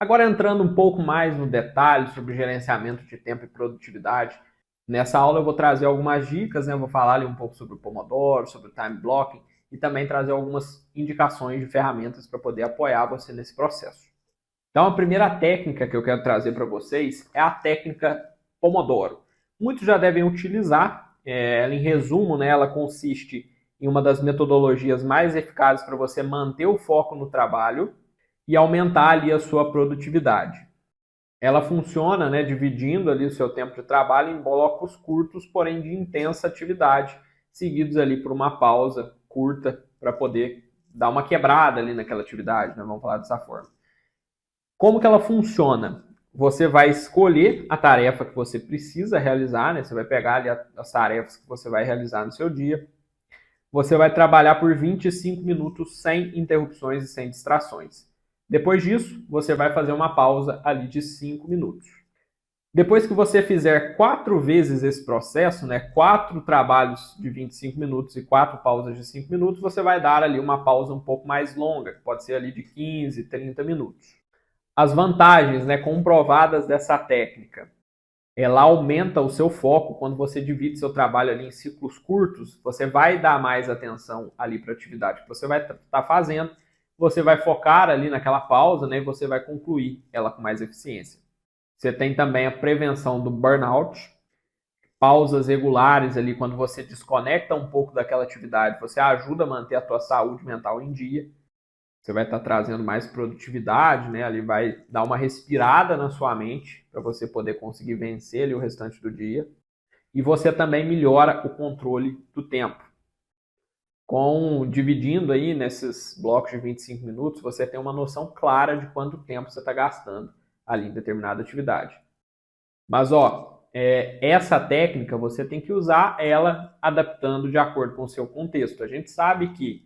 Agora entrando um pouco mais no detalhe sobre gerenciamento de tempo e produtividade, nessa aula eu vou trazer algumas dicas, né? Eu vou falar ali um pouco sobre o Pomodoro, sobre o Time Blocking e também trazer algumas indicações de ferramentas para poder apoiar você nesse processo. Então a primeira técnica que eu quero trazer para vocês é a técnica Pomodoro. Muitos já devem utilizar, ela em resumo, né, ela consiste em uma das metodologias mais eficazes para você manter o foco no trabalho e aumentar ali a sua produtividade. Ela funciona, né, dividindo ali o seu tempo de trabalho em blocos curtos, porém de intensa atividade, seguidos ali por uma pausa curta para poder dar uma quebrada ali naquela atividade, né, vamos falar dessa forma. Como que ela funciona? Você vai escolher a tarefa que você precisa realizar, né? Você vai pegar ali as tarefas que você vai realizar no seu dia. Você vai trabalhar por 25 minutos sem interrupções e sem distrações. Depois disso, você vai fazer uma pausa ali de 5 minutos. Depois que você fizer 4 vezes esse processo, né, 4 trabalhos de 25 minutos e 4 pausas de 5 minutos, você vai dar ali uma pausa um pouco mais longa, que pode ser ali de 15, 30 minutos. As vantagens, né, comprovadas dessa técnica. Ela aumenta o seu foco quando você divide seu trabalho ali em ciclos curtos. Você vai dar mais atenção ali para a atividade que você vai estar fazendo. Você vai focar ali naquela pausa, né, e você vai concluir ela com mais eficiência. Você tem também a prevenção do burnout. Pausas regulares ali quando você desconecta um pouco daquela atividade. Você ajuda a manter a tua saúde mental em dia. Você vai estar trazendo mais produtividade, né? Ali vai dar uma respirada na sua mente para você poder conseguir vencer ali o restante do dia. E você também melhora o controle do tempo. Dividindo aí nesses blocos de 25 minutos, você tem uma noção clara de quanto tempo você está gastando ali em determinada atividade. Mas, essa técnica você tem que usar ela adaptando de acordo com o seu contexto. A gente sabe que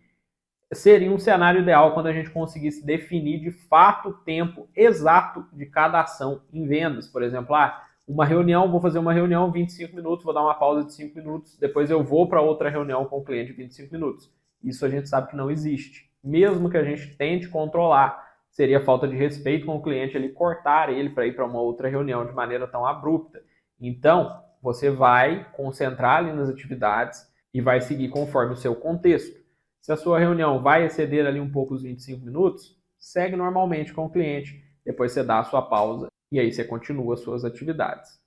seria um cenário ideal quando a gente conseguisse definir de fato o tempo exato de cada ação em vendas. Por exemplo, uma reunião, vou fazer uma reunião 25 minutos, vou dar uma pausa de 5 minutos, depois eu vou para outra reunião com o cliente de 25 minutos. Isso a gente sabe que não existe. Mesmo que a gente tente controlar, seria falta de respeito com o cliente ele cortar ele para ir para uma outra reunião de maneira tão abrupta. Então, você vai concentrar ali nas atividades e vai seguir conforme o seu contexto. Se a sua reunião vai exceder ali um pouco os 25 minutos, segue normalmente com o cliente, depois você dá a sua pausa e aí você continua as suas atividades.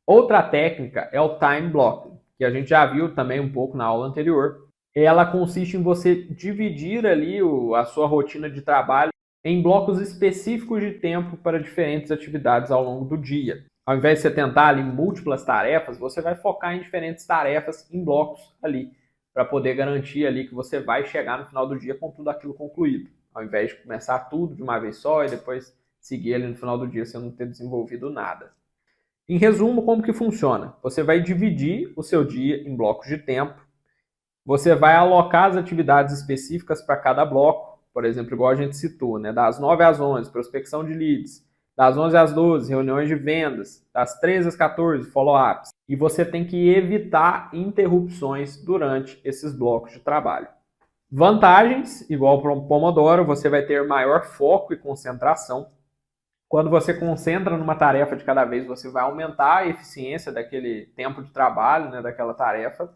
Outra técnica é o time blocking, que a gente já viu também um pouco na aula anterior. Ela consiste em você dividir ali a sua rotina de trabalho em blocos específicos de tempo para diferentes atividades ao longo do dia. Ao invés de você tentar ali múltiplas tarefas, você vai focar em diferentes tarefas em blocos ali, para poder garantir ali que você vai chegar no final do dia com tudo aquilo concluído, ao invés de começar tudo de uma vez só e depois seguir ali no final do dia sem não ter desenvolvido nada. Em resumo, como que funciona? Você vai dividir o seu dia em blocos de tempo, você vai alocar as atividades específicas para cada bloco, por exemplo, igual a gente citou, né? Das 9 às 11, prospecção de leads, das 11 às 12, reuniões de vendas, das 13 às 14, follow-ups. E você tem que evitar interrupções durante esses blocos de trabalho. Vantagens, igual para o Pomodoro, você vai ter maior foco e concentração. Quando você concentra numa tarefa de cada vez, você vai aumentar a eficiência daquele tempo de trabalho, né, daquela tarefa.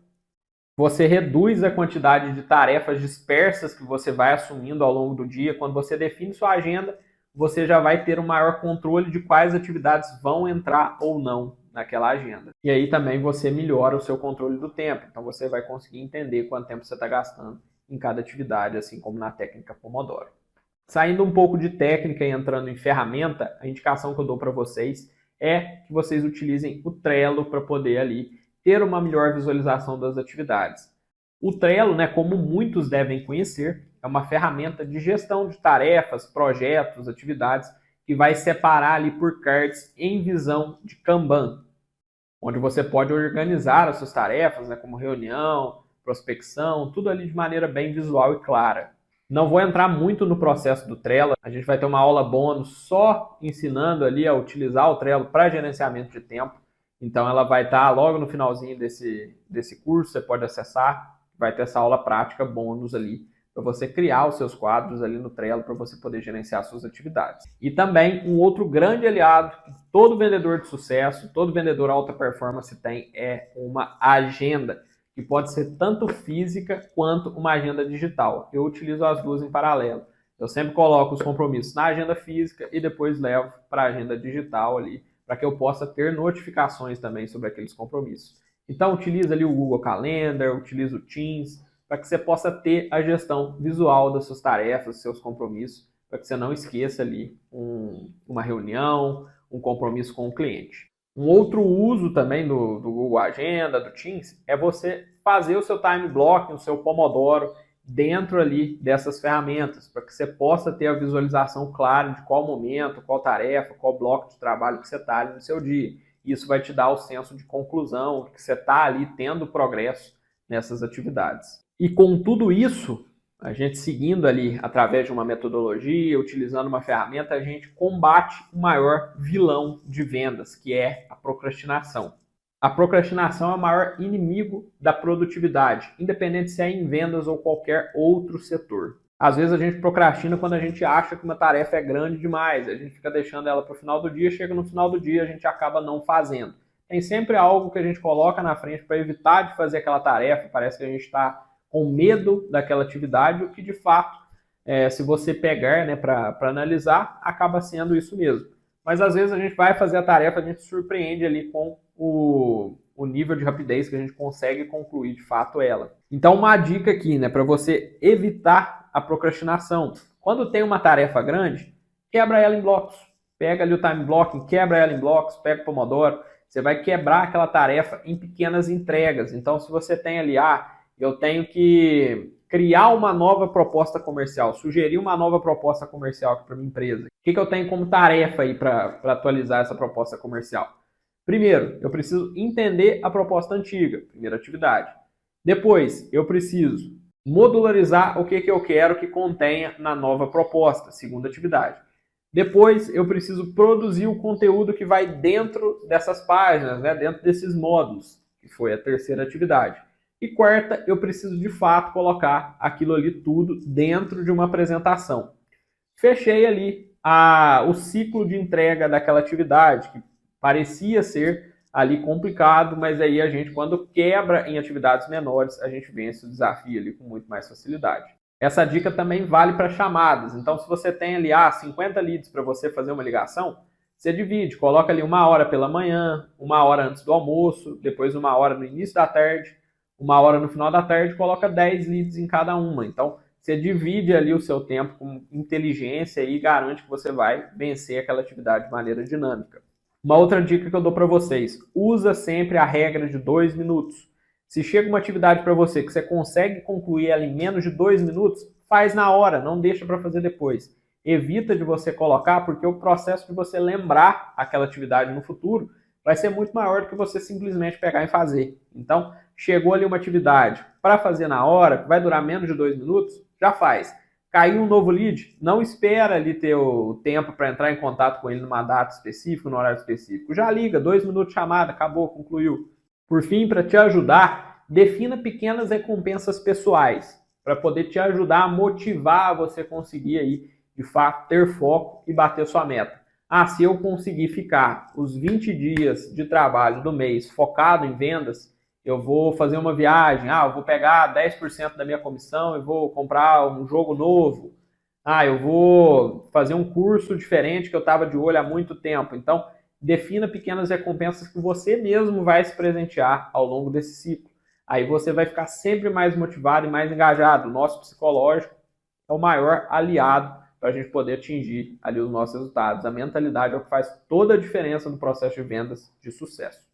Você reduz a quantidade de tarefas dispersas que você vai assumindo ao longo do dia. Quando você define sua agenda, você já vai ter um maior controle de quais atividades vão entrar ou não naquela agenda. E aí também você melhora o seu controle do tempo. Então você vai conseguir entender quanto tempo você está gastando em cada atividade, assim como na técnica Pomodoro. Saindo um pouco de técnica e entrando em ferramenta, a indicação que eu dou para vocês é que vocês utilizem o Trello para poder ali ter uma melhor visualização das atividades. O Trello, né, como muitos devem conhecer, é uma ferramenta de gestão de tarefas, projetos, atividades, que vai separar ali por cards em visão de Kanban, onde você pode organizar as suas tarefas, né, como reunião, prospecção, tudo ali de maneira bem visual e clara. Não vou entrar muito no processo do Trello, a gente vai ter uma aula bônus só ensinando ali a utilizar o Trello para gerenciamento de tempo, então ela vai estar logo no finalzinho desse curso, você pode acessar, vai ter essa aula prática bônus ali, para você criar os seus quadros ali no Trello para você poder gerenciar suas atividades. E também um outro grande aliado que todo vendedor de sucesso, todo vendedor alta performance tem é uma agenda, que pode ser tanto física quanto uma agenda digital. Eu utilizo as duas em paralelo. Eu sempre coloco os compromissos na agenda física e depois levo para a agenda digital ali, para que eu possa ter notificações também sobre aqueles compromissos. Então, utiliza ali o Google Calendar, utiliza o Teams, para que você possa ter a gestão visual das suas tarefas, dos seus compromissos, para que você não esqueça ali uma reunião, um compromisso com o cliente. Um outro uso também do Google Agenda, do Teams, é você fazer o seu time blocking, o seu Pomodoro, dentro ali dessas ferramentas, para que você possa ter a visualização clara de qual momento, qual tarefa, qual bloco de trabalho que você está ali no seu dia. Isso vai te dar o senso de conclusão, que você está ali tendo progresso nessas atividades. E com tudo isso, a gente seguindo ali através de uma metodologia, utilizando uma ferramenta, a gente combate o maior vilão de vendas, que é a procrastinação. A procrastinação é o maior inimigo da produtividade, independente se é em vendas ou qualquer outro setor. Às vezes a gente procrastina quando a gente acha que uma tarefa é grande demais, a gente fica deixando ela para o final do dia, chega no final do dia a gente acaba não fazendo. Tem sempre algo que a gente coloca na frente para evitar de fazer aquela tarefa, parece que a gente está com medo daquela atividade, o que de fato, se você pegar para analisar, acaba sendo isso mesmo. Mas às vezes a gente vai fazer a tarefa, a gente se surpreende ali com o nível de rapidez que a gente consegue concluir de fato ela. Então uma dica aqui, para você evitar a procrastinação. Quando tem uma tarefa grande, quebra ela em blocos. Pega ali o time blocking, quebra ela em blocos, pega o Pomodoro, você vai quebrar aquela tarefa em pequenas entregas. Então se você tem ali, eu tenho que criar uma nova proposta comercial, sugerir uma nova proposta comercial para minha empresa. O que eu tenho como tarefa aí para atualizar essa proposta comercial? Primeiro, eu preciso entender a proposta antiga, primeira atividade. Depois, eu preciso modularizar o que eu quero que contenha na nova proposta, segunda atividade. Depois, eu preciso produzir o conteúdo que vai dentro dessas páginas, dentro desses módulos, que foi a terceira atividade. E quarta, eu preciso de fato colocar aquilo ali tudo dentro de uma apresentação. Fechei ali o ciclo de entrega daquela atividade, que parecia ser ali complicado, mas aí a gente, quando quebra em atividades menores, a gente vence o desafio ali com muito mais facilidade. Essa dica também vale para chamadas. Então, se você tem ali 50 leads para você fazer uma ligação, você divide, coloca ali 1 hora pela manhã, 1 hora antes do almoço, depois 1 hora no início da tarde, 1 hora no final da tarde, coloca 10 leads em cada uma. Então, você divide ali o seu tempo com inteligência e garante que você vai vencer aquela atividade de maneira dinâmica. Uma outra dica que eu dou para vocês, usa sempre a regra de 2 minutos. Se chega uma atividade para você que você consegue concluir ela em menos de 2 minutos, faz na hora, não deixa para fazer depois. Evita de você colocar, porque o processo de você lembrar aquela atividade no futuro vai ser muito maior do que você simplesmente pegar e fazer. Então, chegou ali uma atividade para fazer na hora, que vai durar menos de 2 minutos, já faz. Caiu um novo lead, não espera ali ter o tempo para entrar em contato com ele numa data específica, no horário específico. Já liga, 2 minutos de chamada, acabou, concluiu. Por fim, para te ajudar, defina pequenas recompensas pessoais, para poder te ajudar a motivar você conseguir aí, de fato, ter foco e bater sua meta. Se eu conseguir ficar os 20 dias de trabalho do mês focado em vendas, eu vou fazer uma viagem, eu vou pegar 10% da minha comissão e vou comprar um jogo novo. Eu vou fazer um curso diferente que eu estava de olho há muito tempo. Então, defina pequenas recompensas que você mesmo vai se presentear ao longo desse ciclo. Aí você vai ficar sempre mais motivado e mais engajado. O nosso psicológico é o maior aliado para a gente poder atingir ali os nossos resultados. A mentalidade é o que faz toda a diferença no processo de vendas de sucesso.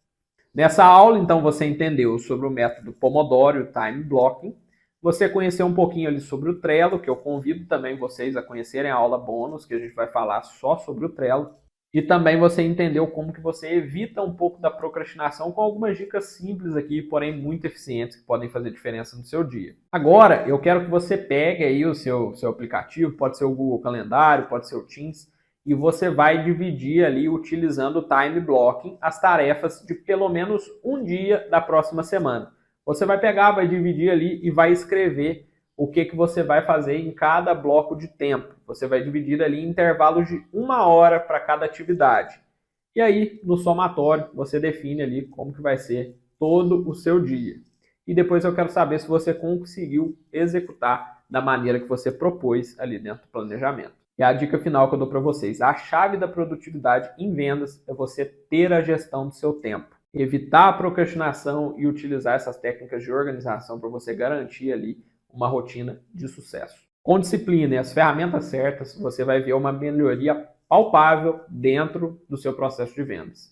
Nessa aula, então, você entendeu sobre o método Pomodoro e o Time Blocking. Você conheceu um pouquinho ali sobre o Trello, que eu convido também vocês a conhecerem a aula bônus, que a gente vai falar só sobre o Trello. E também você entendeu como que você evita um pouco da procrastinação com algumas dicas simples aqui, porém muito eficientes, que podem fazer diferença no seu dia. Agora, eu quero que você pegue aí o seu aplicativo, pode ser o Google Calendário, pode ser o Teams, e você vai dividir ali, utilizando o Time Blocking, as tarefas de pelo menos um dia da próxima semana. Você vai pegar, vai dividir ali e vai escrever o que você vai fazer em cada bloco de tempo. Você vai dividir ali em intervalos de 1 hora para cada atividade. E aí, no somatório, você define ali como que vai ser todo o seu dia. E depois eu quero saber se você conseguiu executar da maneira que você propôs ali dentro do planejamento. E a dica final que eu dou para vocês: a chave da produtividade em vendas é você ter a gestão do seu tempo. Evitar a procrastinação e utilizar essas técnicas de organização para você garantir ali uma rotina de sucesso. Com disciplina e as ferramentas certas, você vai ver uma melhoria palpável dentro do seu processo de vendas.